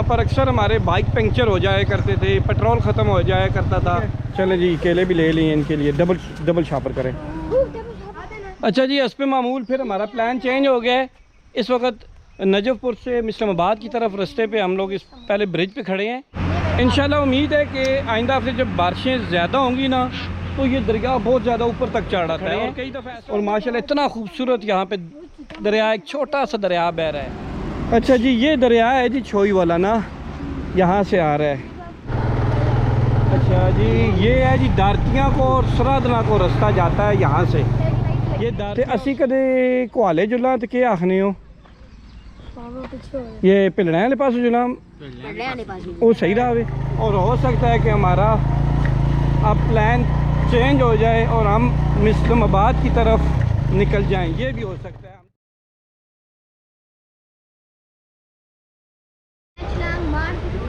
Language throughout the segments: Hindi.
पर अक्सर हमारे बाइक पंक्चर हो जाया करते थे, पेट्रोल ख़त्म हो जाया करता था। चलें जी, केले भी ले लिए इनके लिए, डबल शापर करें। अच्छा जी, हस्ब मामूल फिर हमारा प्लान चेंज हो गया है। इस वक्त नजफ़पुर से इस्लामाबाद की तरफ रास्ते पे हम लोग इस पहले ब्रिज पे खड़े हैं। इंशाल्लाह उम्मीद है कि आइंदा से जब बारिशें ज़्यादा होंगी ना तो ये दरिया बहुत ज़्यादा ऊपर तक चढ़ आता है। और कई दफ़ा और माशाल्लाह इतना खूबसूरत यहाँ पे दरिया, एक छोटा सा दरिया बह रहा है। अच्छा जी, ये दरिया है जी छोई वाला ना, यहाँ से आ रहा है। अच्छा जी, ये है जी दारतियाँ को और सरादना को रास्ता जाता है यहाँ से। ये दारते असी कदे कुहाले जुला तो क्या आखने हो, ये पिलड़े वाले पास जुला वो सही रहा है। और हो सकता है कि हमारा अब प्लान चेंज हो जाए और हम इस्लामाबाद की तरफ निकल जाएं, ये भी हो सकता है।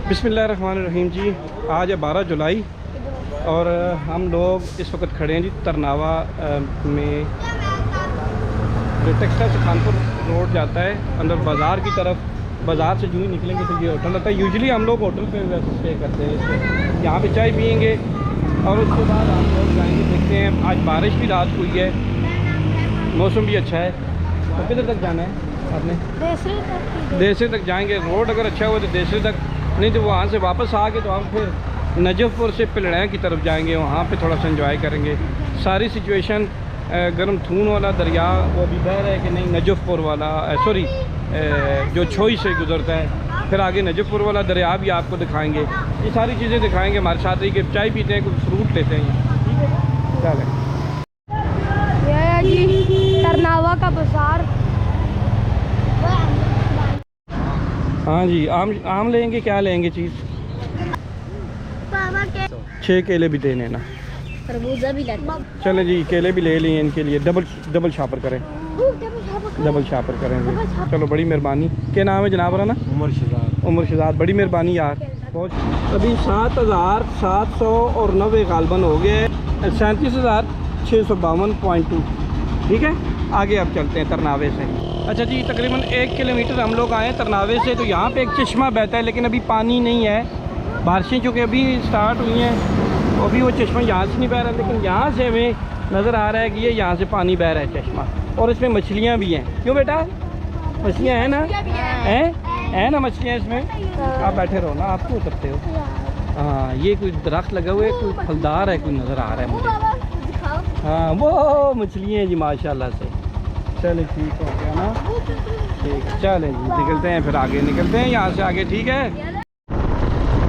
बिस्मिल्लाहिर्रहमानिर्रहीम जी, आज है 12 जुलाई और हम लोग इस वक्त खड़े हैं जी तरनावा में, जो टेक्सटाइल से खानपुर रोड जाता है अंदर बाज़ार की तरफ। बाज़ार से जो ही निकलेंगे तो ये होटल रहता है। यूजुअली हम लोग होटल पे वैसे स्टे करते हैं, यहाँ पे चाय पियेंगे और उसके बाद हम लोग जाएंगे। देखते हैं, आज बारिश भी रात हुई है, मौसम भी अच्छा है। तो किधर तक जाना है आपने? देसरे तक जाएंगे। रोड अगर अच्छा हुआ तो देसरे तक, नहीं तो वहाँ से वापस आके तो हम फिर नजफ़पुर से पिलड़े की तरफ जाएंगे, वहाँ पे थोड़ा सा एंजॉय करेंगे। सारी सिचुएशन गरम थून वाला दरिया वो अभी बह रहा है कि नहीं, नजफ़पुर वाला सॉरी जो छोई से गुजरता है, फिर आगे नजफ़पुर वाला दरिया भी आपको दिखाएंगे। ये सारी चीज़ें दिखाएंगे। हमारे साथ रही कि चाय पीते हैं, कुछ फ्रूट लेते हैं, ठीक है? चलें। तरनावा का बाजार। हाँ जी, आम लेंगे, क्या लेंगे चीज़? 6 केले भी देने ना, तरबूजा भी लेना। चले जी, केले भी ले लिए इनके लिए, डबल शापर करें, डबल शापर करेंगे। चलो, बड़ी मेहरबानी। क्या नाम है जनाब ना? उमर शहजाद, बड़ी मेहरबानी यार। अभी 7,790 गालबन हो गए, 37,652.2। ठीक है, आगे अब चलते हैं तरनावे से। अच्छा जी, तकरीबन 1 किलोमीटर हम लोग आए तरनावे से। तो यहाँ पे एक चश्मा बहता है लेकिन अभी पानी नहीं है, बारिशें चूँकि अभी स्टार्ट हुई हैं, अभी वो चश्मा यहाँ से नहीं बह रहा, लेकिन यहाँ से हमें नज़र आ रहा है कि ये यहाँ से पानी बह रहा है चश्मा। और इसमें मछलियाँ भी हैं। क्यों बेटा, मछलियाँ हैं ना? हैं ना मछलियाँ इसमें? आप बैठे रहो ना, आप क्यों उतरते हो? हाँ, ये कोई दरख्त लगा हुआ है, कोई फलदार है, कोई नज़र आ रहा है मुझे। हाँ, वो मछलियाँ हैं जी माशाल्लाह से। चले, ठीक हो गया ना? ठीक है, चलें जी, निकलते हैं, फिर आगे निकलते हैं यहाँ से आगे। ठीक है,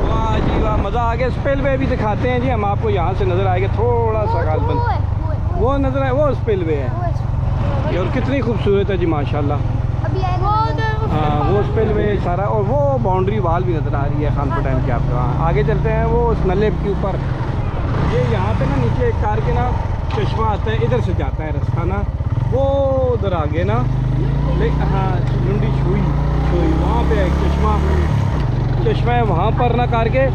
वाह जी वाह, मज़ा आ गया। स्पिल वे भी दिखाते हैं जी हम आपको, यहाँ से नज़र आएगा थोड़ा सा गालबन, वो नज़र आए, वो स्पिल वे है ये, और कितनी खूबसूरत है जी माशाल्लाह। हाँ, वो स्पिल वे सारा, और वो बाउंड्री वाल भी नज़र आ रही है खानपुर डैम के आपको। आगे चलते हैं, वो नले के ऊपर ये यहाँ पे ना नीचे एक कार के ना चश्मा आता है, इधर से जाता है रास्ता ना, वो उधर आगे ना, हाँ लुंडी छुई वहाँ पे एक चश्मा है वहाँ पर ना करके।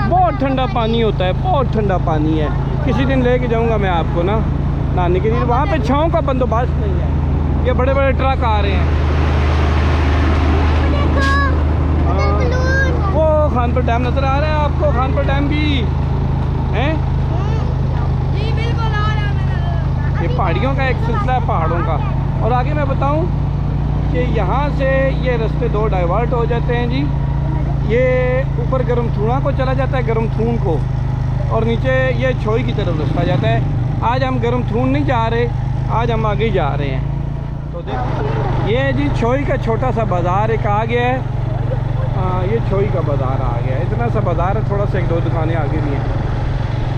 बहुत ठंडा पानी होता है, बहुत ठंडा पानी है। किसी दिन लेके जाऊँगा मैं आपको ना नहाने के लिए। वहाँ पे छाँव का बंदोबस्त नहीं है, ये बड़े बड़े ट्रक आ रहे हैं। वो खानपुर डैम नज़र आ रहा है आपको? खानपुर डैम भी है, ये पहाड़ियों का एक सिलसिला है, पहाड़ों का। और आगे मैं बताऊं कि यहाँ से ये रास्ते 2 डाइवर्ट हो जाते हैं जी। ये ऊपर गरम थूना को चला जाता है, गरम थून को, और नीचे ये छोई की तरफ रास्ता जाता है। आज हम गरम थून नहीं जा रहे, आज हम आगे जा रहे हैं। तो देखो, ये जी छोई का छोटा सा बाज़ार एक आ गया है। हाँ, ये छोई का बाज़ार आ गया है, इतना सा बाज़ार है, थोड़ा सा 1-2 दुकानें आगे भी हैं।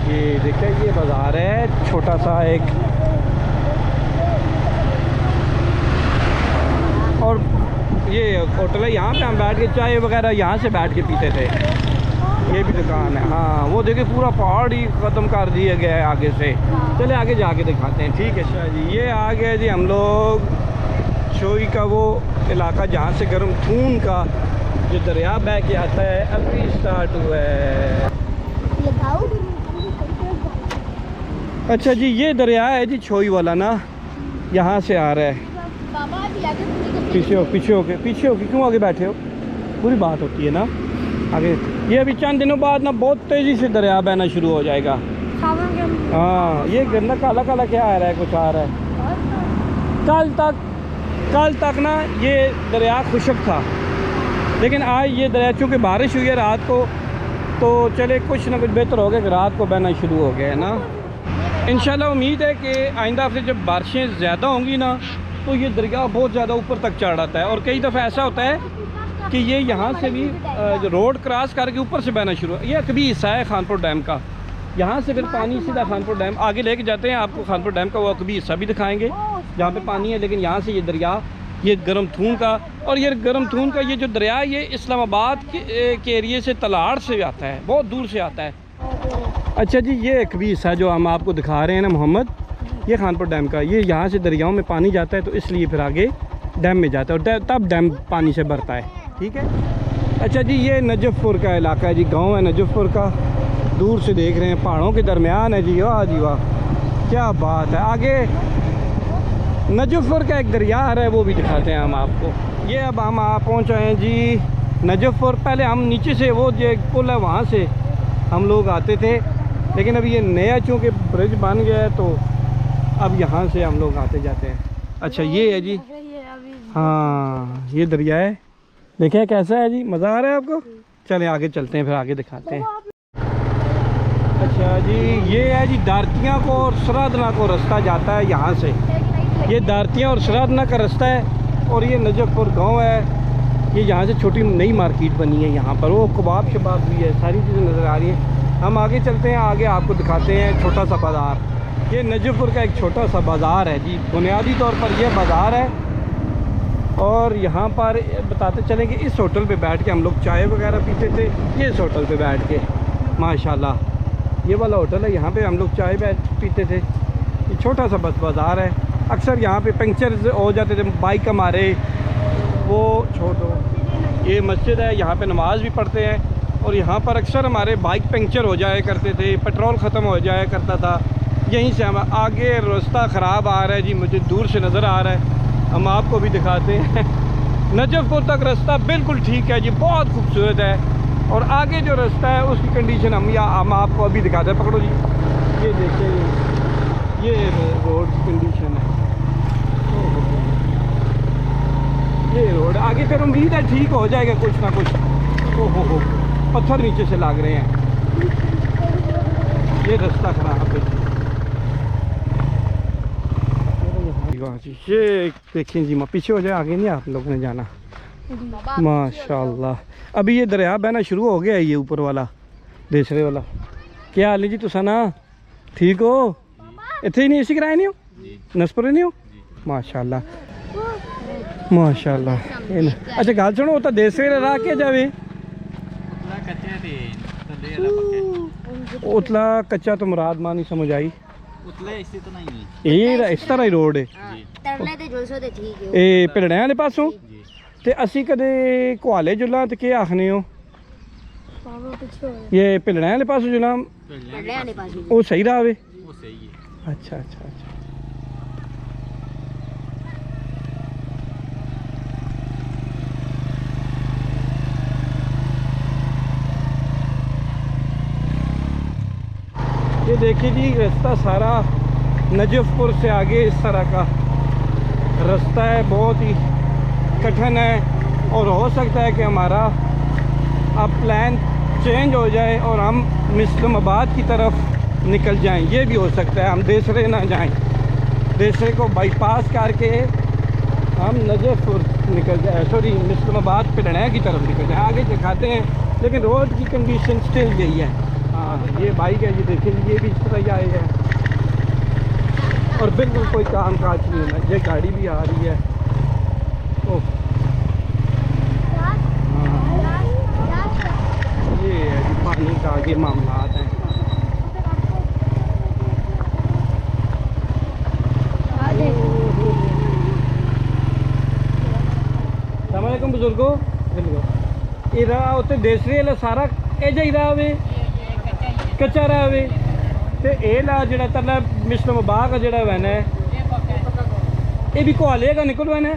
ये देखिए, ये बाज़ार है छोटा सा एक, और ये होटल है, यहाँ पे हम बैठ के चाय वगैरह यहाँ से बैठ के पीते थे। ये भी दुकान है। हाँ, वो देखिए पूरा पहाड़ ही ख़त्म कर दिया गया है आगे से। चले आगे जाके दिखाते हैं, ठीक है? अच्छा जी, ये आ गया जी हम लोग छोई का वो इलाका जहाँ से गरम थून का जो दरिया बह के आता है, अभी स्टार्ट हुआ है। अच्छा जी, ये दरिया है जी छोई वाला ना, यहाँ से आ रहा है। पीछे हो के क्यों आगे बैठे हो? पूरी बात होती है ना। आगे ये अभी चंद दिनों बाद ना बहुत तेज़ी से दरिया बहना शुरू हो जाएगा। सावन के हाँ, ये गंदा काला काला क्या आ रहा है, कुछ आ रहा है। कल तक ना ये दरिया खुशक था, लेकिन आज ये दरिया चूँकि बारिश हुई है रात को, तो चले कुछ ना कुछ बेहतर हो गया कि रात को बहना शुरू हो गया है ना। इंशाल्लाह उम्मीद है कि आइंदा हफ्ते जब बारिशें ज़्यादा होंगी ना, तो ये दरिया बहुत ज़्यादा ऊपर तक चढ़ आता है। और कई दफ़ा ऐसा होता है कि ये यहाँ से भी रोड क्रॉस करके ऊपर से बहना शुरू, ये कभी हिस्सा है खानपुर डैम का। यहाँ से फिर पानी सीधा खानपुर डैम आगे लेके जाते हैं, आपको खानपुर डैम का वो कभी हिस्सा भी दिखाएंगे जहाँ पे पानी है। लेकिन यहाँ से ये दरिया, ये गरमथून का, और ये गरमथून का ये जो दरिया ये इस्लामाबाद के एरिए से तलाड़ से आता है, बहुत दूर से आता है। अच्छा जी, ये एक भी हिस्सा जो हम आपको दिखा रहे हैं ना मोहम्मद, ये खानपुर डैम का, ये यहाँ से दरियाओं में पानी जाता है तो इसलिए फिर आगे डैम में जाता है और तब डैम पानी से भरता है। ठीक है। अच्छा जी, ये नजफ़पुर का इलाका है जी, गांव है नजफ़पुर का, दूर से देख रहे हैं, पहाड़ों के दरमियान है जी। वाह जी वाह, क्या बात है। आगे नजफ़पुर का एक दरिया है, वो भी दिखाते हैं हम आपको। ये अब हम पहुँच आए हैं जी नजफ़पुर। पहले हम नीचे से वो जो एक पुल है वहाँ से हम लोग आते थे, लेकिन अब ये नया चूँकि ब्रिज बन गया है तो अब यहाँ से हम लोग आते जाते हैं। अच्छा ये है जी, हाँ ये दरिया है, देखें कैसा है जी, मज़ा आ रहा है आपको। चलें आगे चलते हैं, फिर आगे दिखाते हैं। अच्छा जी, ये है जी दारतियाँ को और सरादना को रास्ता जाता है यहाँ से। ये दारतियाँ और सरादना का रास्ता है और ये नजफ़पुर गांव है। ये यहाँ से छोटी नई मार्केट बनी है, यहाँ पर वो कबाब शबाब भी है, सारी चीज़ें नज़र आ रही हैं। हम आगे चलते हैं, आगे आपको दिखाते हैं छोटा सा बाज़ार। ये नजफ़पुर का एक छोटा सा बाज़ार है जी, बुनियादी तौर पर यह बाज़ार है। और यहाँ पर बताते चलें कि इस होटल पे बैठ के हम लोग चाय वगैरह पीते थे। ये इस होटल पे बैठ के माशाल्लाह ये वाला होटल है, यहाँ पे हम लोग चाय पीते थे। ये छोटा सा बस बाज़ार है। अक्सर यहाँ पे पंक्चर हो जाते थे बाइक हमारे, वो छोड़ो। ये मस्जिद है, यहाँ पे नमाज भी पढ़ते हैं और यहाँ पर अक्सर हमारे बाइक पंक्चर हो जाया करते थे, पेट्रोल ख़त्म हो जाया करता था। यहीं से हम आगे रास्ता ख़राब आ रहा है जी, मुझे दूर से नज़र आ रहा है, हम आपको भी दिखाते हैं। नजफ़पुर तक रास्ता बिल्कुल ठीक है जी, बहुत खूबसूरत है। और आगे जो रास्ता है उसकी कंडीशन हम आपको अभी दिखाते हैं। पकड़ो जी, ये देखिए ये रोड की कंडीशन है, ये रोड आगे फिर उम्मीद है ठीक हो जाएगा कुछ ना कुछ। ओहो पत्थर नीचे से लाग रहे हैं, ये रास्ता खराब है। ये देखें जी, पीछे हो जाए, आगे नहीं आप लोगों ने जाना। माशाल्लाह, अभी ये दरिया बहना शुरू हो गया है, ये ऊपर वाला देसरे वाला। क्या हाल है जी, तुसा ना ठीक हो? इतने नहीं इसी कराए नहीं हो, नसपुरे नहीं हो? माशाल्लाह माशाल्लाह। अच्छा गल सुनो, तो देसरे रह के जावे, उतला कच्चा तो मुराद मान नहीं समझ आई। ये इस तरह ही रोड है ਇਹ ਭਿਲੜਿਆਂ ਵਾਲੇ ਪਾਸੋਂ ਤੇ ਅਸੀਂ ਕਦੇ ਕੁਹਾਲੇ ਜੁਲਾ ਤੇ ਕੀ ਆਖਨੇ ਹੋ? ਇਹ ਭਿਲੜਿਆਂ ਵਾਲੇ ਪਾਸੋਂ ਜੁਲਾ ਉਹ ਸਹੀ ਰਾਹ ਵੇ? ਉਹ ਸਹੀ ਹੈ। ਅੱਛਾ ਅੱਛਾ ਅੱਛਾ। ये देखिए जी रास्ता सारा नजफ़पुर से आगे इस तरह का रास्ता है, बहुत ही कठिन है। और हो सकता है कि हमारा अब प्लान चेंज हो जाए और हम इस्लामाबाद की तरफ निकल जाएं, ये भी हो सकता है। हम देसरे ना जाएं, देसरे को बाईपास करके हम नजफ़पुर निकल जाए, सॉरी इस्लामाबाद पिलड़िया की तरफ निकल जाए। आगे दिखाते हैं, लेकिन रोड की कंडीशन स्टिल यही है। हाँ ये बाइक है, ये देखिए ये भी इस तरह ही आई है और बिल्कुल कोई काम काज नहीं है। ये गाड़ी भी आ रही है। ओह हाँ, ये है जी पानी का आगे मामला है। अस्सलामुअलैकुम बुजुर्गो, ये रहा उत्ते देसरे वाला सारा ਇਹ ਜਾਈਦਾ ਵੇ ਕੱਚਾ ਰਹਾ ਵੇ ਤੇ ਇਹ ਲਾ ਜਿਹੜਾ ਤਰਲਾ ਮਿਸਲਮ ਬਾਗ ਜਿਹੜਾ ਵੈਨਾ ਇਹ ਵੀ ਕੋਹਾਲੇਗਾ ਨਿਕਲਵਾਣਾ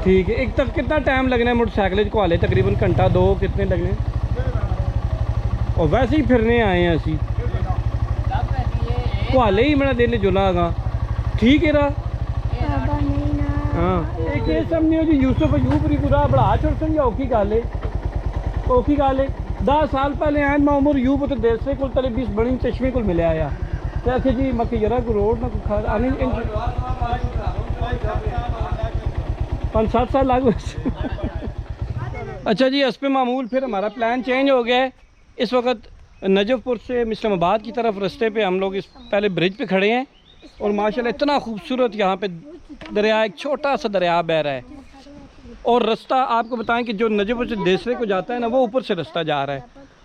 ठीक है। एक तक कितना टाइम लगना है मोटरसाइकिल को हाले? तकरीबन घंटा 2 कितने लगने? और वैसे ही फिरने आए हैं असी को हाले ही मेरा दिल जुलागा। ठीक है रहा हाँ एक ये समझो जी यूसुफ अयूब री पूरा बड़ा छोड़ समझा औखी गल है 10 साल पहले आए मैं उमर यूब तो देसे को तले 20 बड़ी चश्मे को मिले आया तो ऐसे जी मक्की जरा को रोड ना को खा आने 5-7 साल लागू। अच्छा जी हस्ब मामूल फिर हमारा प्लान चेंज हो गया है। इस वक्त नजफपुर से इस्लामाबाद की तरफ रास्ते पे हम लोग इस पहले ब्रिज पे खड़े हैं और माशाल्लाह इतना खूबसूरत यहाँ पे दरिया, एक छोटा सा दरिया बह रहा है और रास्ता आपको बताएं कि जो नजफपुर से देसरे को जाता है ना वो ऊपर से रास्ता जा रहा है,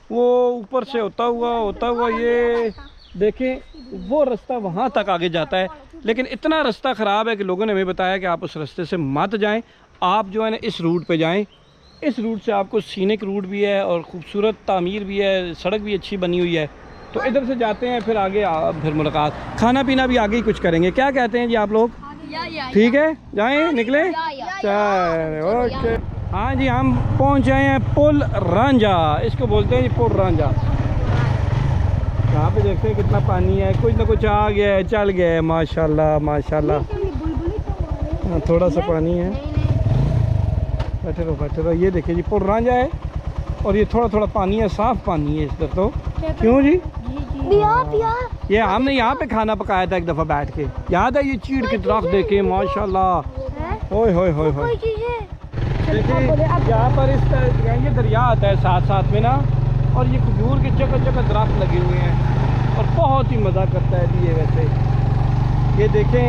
वो ऊपर से होता हुआ ये देखें वो रास्ता वहाँ तक आगे जाता है। लेकिन इतना रास्ता ख़राब है कि लोगों ने हमें बताया कि आप उस रास्ते से मत जाएं, आप जो है ना इस रूट पे जाएं। इस रूट से आपको सीनिक रूट भी है और ख़ूबसूरत तामीर भी है, सड़क भी अच्छी बनी हुई है। तो इधर से जाते हैं फिर आगे फिर मुलाकात, खाना पीना भी आगे ही कुछ करेंगे। क्या कहते हैं जी आप लोग? ठीक है जाएं निकले चल ओके। हाँ जी हम पहुँच आए हैं पुल रांझा, इसको बोलते हैं जी पुल रांझा। यहाँ पे देखते हैं कितना पानी है, कुछ ना कुछ आ गया है, चल गया है माशाल्लाह माशाल्लाह। हाँ, थोड़ा सा पानी है, बैठे रहो। ये देखिए जी पुल रांझा है और ये थोड़ा थोड़ा पानी है, साफ पानी है इधर। तो क्यों जी ये हमने यहाँ पे खाना पकाया था एक दफ़ा बैठ के, याद है? ये चीड़ के दरख्त देखे माशाल्लाह, ओए होए होए होए। देखिए यहाँ पर इस तरह ये दरिया आता है साथ साथ में ना, और ये खजूर के जगह दरख्त लगे हुए हैं और बहुत ही मज़ा करता है जी ये। वैसे ये देखें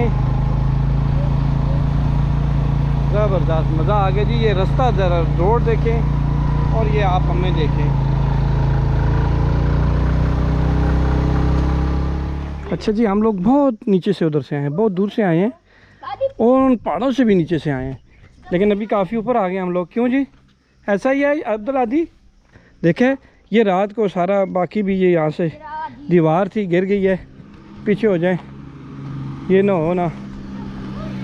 ज़बरदस्त मज़ा आ गया जी। ये रास्ता ज़रा रोड देखें और ये आप हमें देखें। अच्छा जी हम लोग बहुत नीचे से उधर से आए हैं, बहुत दूर से आए हैं और उन पहाड़ों से भी नीचे से आए हैं, लेकिन अभी काफ़ी ऊपर आ गए हम लोग। क्यों जी ऐसा ही है अब्दुल आदि? देखें ये रात को सारा बाकी भी ये यहाँ से दीवार थी गिर गई है, पीछे हो जाए ये ना हो ना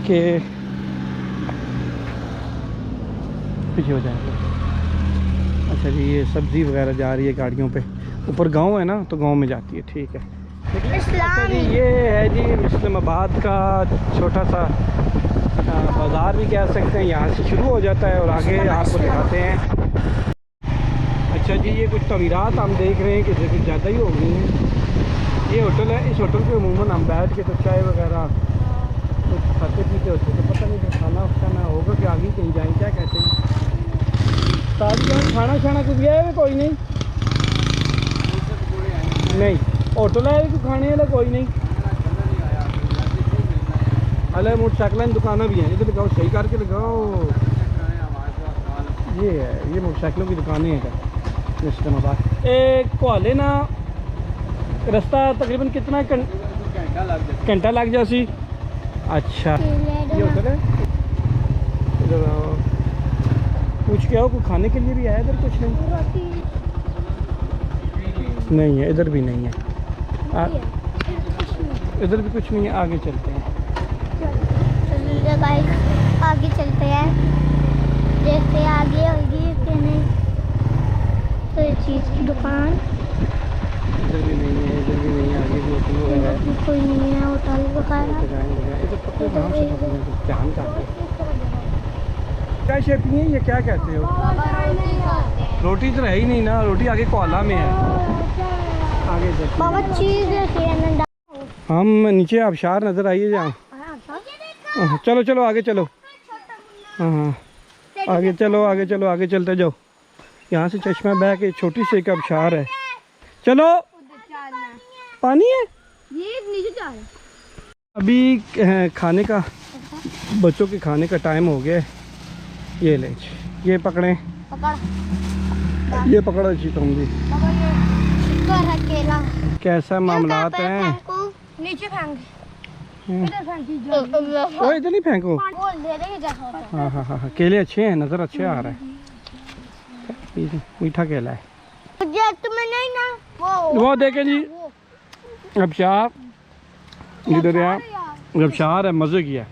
कि पीछे हो जाए। अच्छा जी ये सब्ज़ी वगैरह जा रही है गाड़ियों पे, ऊपर गांव है ना तो गांव में जाती है। ठीक है। अच्छा जी ये है जी इस्लामाबाद का छोटा सा बाज़ार भी कह सकते हैं, यहाँ से शुरू हो जाता है और आगे आपको दिखाते हैं। अच्छा जी ये कुछ तमीरात हम देख रहे हैं कि कुछ ज़्यादा ही हो गई हैं। ये होटल है, इस होटल पे अमूमन हम बैठ के तो चाय वगैरह कुछ खाते पीते होते, तो पता नहीं कि खाना खाना होगा कि आगे कहीं जाएँ। क्या कहते हैं ताज़ी खाना खाना कुछ गया है? कोई नहीं होटल है कि खाने वाला कोई नहीं। अरे मोटरसाइकिल दुकानें भी हैं इधर, लगाओ सही करके लगाओ। ये है ये मोटरसाइकिलों की दुकानें हैं इस्लामाबाद। एक कोहाले ना रास्ता तकरीबन कितना घंटा लग जासी। अच्छा ये होटल है, इधर पूछ के आओ कोई खाने के लिए भी है इधर? कुछ नहीं है, इधर भी नहीं है, इधर भी कुछ नहीं है। आगे चलते हैं, आगे चलते हैं, देखते हैं आगे होगी कि नहीं। तो चीज़ की दुकान इधर भी नहीं है, इधर भी नहीं है, आगे भी होटल वगैरह है, कोई नहीं है होटल वगैरह। क्या शेप नहीं है ये? क्या कहते हो? रोटी तो है ही नहीं ना, रोटी आगे कोला में है। आगे बाबा चीज़ है। हम नीचे आबशार नज़र आइए जहाँ। चलो चलो आगे चलो। हाँ आगे चलो आगे चलते जाओ। यहाँ से चश्मा बह के छोटी सी एक आबशार है। चलो पानी है ये नीचे जा रहा है। अभी खाने का, बच्चों के खाने का टाइम हो गया है। ये ले ये पकड़ें, ये पकड़ो जी तुम भी। कैसा मामलात हैं? नीचे फेंक ओ इधर नहीं फेंको। हाँ हाँ हाँ केले अच्छे हैं, नज़र अच्छे आ रहा है, मीठा केला है। वो देखें जी आबशार, इधर है आबशार है, मज़े किया।